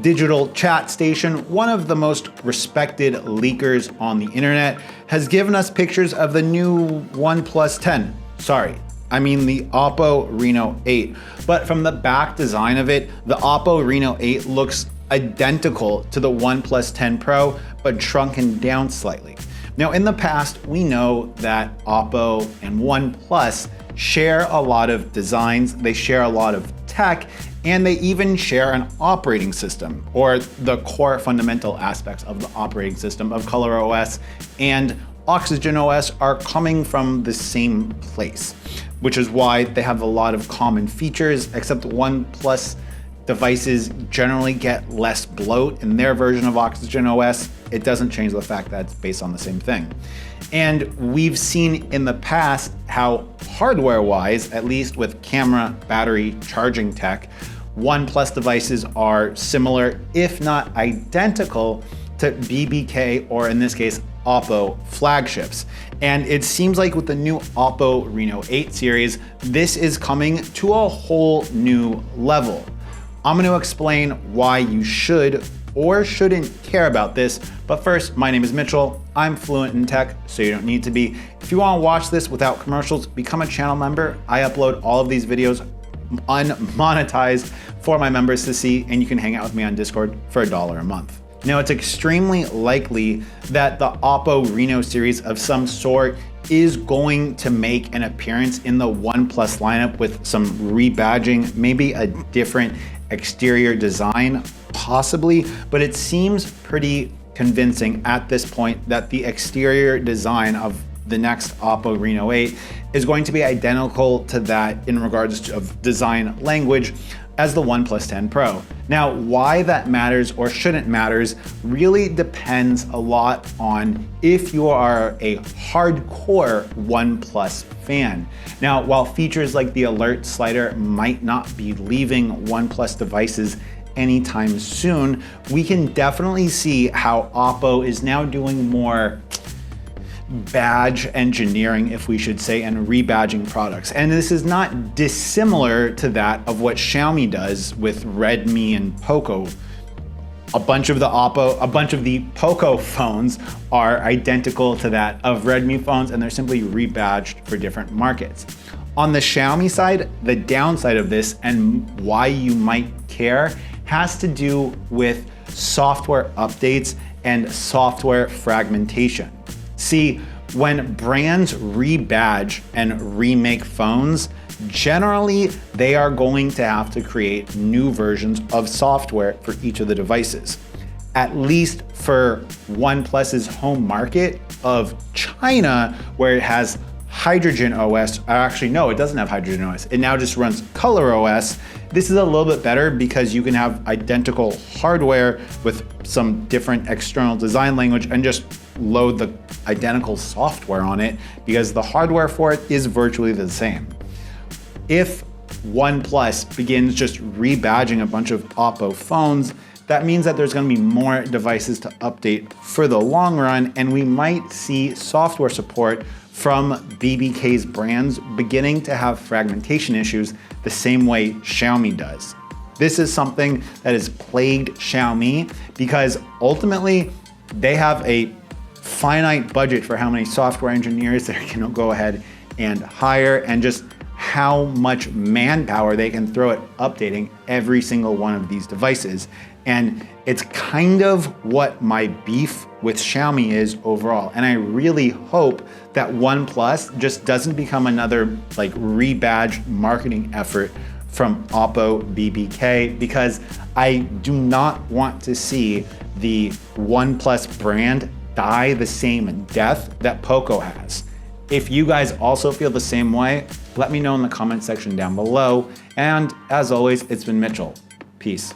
Digital chat station, one of the most respected leakers on the internet, has given us pictures of the new OnePlus 10. Sorry, I mean the Oppo Reno 8. But from the back design of it, the Oppo Reno 8 looks identical to the OnePlus 10 Pro, but shrunken down slightly. Now, in the past, we know that Oppo and OnePlus share a lot of designs, they share a lot of tech, and they even share an operating system, or the core fundamental aspects of the operating system of ColorOS and OxygenOS are coming from the same place, which is why they have a lot of common features, except OnePlus devices generally get less bloat in their version of OxygenOS. It doesn't change the fact that it's based on the same thing. And we've seen in the past how hardware-wise, at least with camera, battery, charging tech, OnePlus devices are similar, if not identical, to BBK, or in this case, Oppo flagships. And it seems like with the new Oppo Reno 8 series, this is coming to a whole new level. I'm going to explain why you should or shouldn't care about this, but first, my name is Mitchell. I'm fluent in tech, so you don't need to be. If you want to watch this without commercials, become a channel member. I upload all of these videos unmonetized for my members to see, and you can hang out with me on Discord for $1 a month. Now, it's extremely likely that the Oppo Reno series of some sort is going to make an appearance in the OnePlus lineup with some rebadging, maybe a different exterior design, possibly, but it seems pretty convincing at this point that the exterior design of the next Oppo Reno 8 is going to be identical to that in regards of design language as the OnePlus 10 Pro. Now, why that matters or shouldn't matters really depends a lot on if you are a hardcore OnePlus fan. Now, while features like the alert slider might not be leaving OnePlus devices anytime soon, we can definitely see how Oppo is now doing more badge engineering, if we should say, and rebadging products. And this is not dissimilar to that of what Xiaomi does with Redmi and Poco. A bunch of the Poco phones are identical to that of Redmi phones, and they're simply rebadged for different markets. On the Xiaomi side, the downside of this and why you might care has to do with software updates and software fragmentation. See, when brands rebadge and remake phones, generally they are going to have to create new versions of software for each of the devices. At least for OnePlus's home market of China, where it has Hydrogen OS, actually no, it doesn't have Hydrogen OS. It now just runs ColorOS. This is a little bit better because you can have identical hardware with some different external design language and just load the identical software on it because the hardware for it is virtually the same. If OnePlus begins just rebadging a bunch of Oppo phones, that means that there's going to be more devices to update for the long run, and we might see software support from BBK's brands beginning to have fragmentation issues the same way Xiaomi does. This is something that has plagued Xiaomi because ultimately they have a finite budget for how many software engineers they're going to go ahead and hire, and just how much manpower they can throw at updating every single one of these devices. And it's kind of what my beef with Xiaomi is overall. And I really hope that OnePlus just doesn't become another like rebadged marketing effort from Oppo BBK, because I do not want to see the OnePlus brand die the same death that Poco has. If you guys also feel the same way, let me know in the comment section down below. And as always, it's been Mitchell. Peace.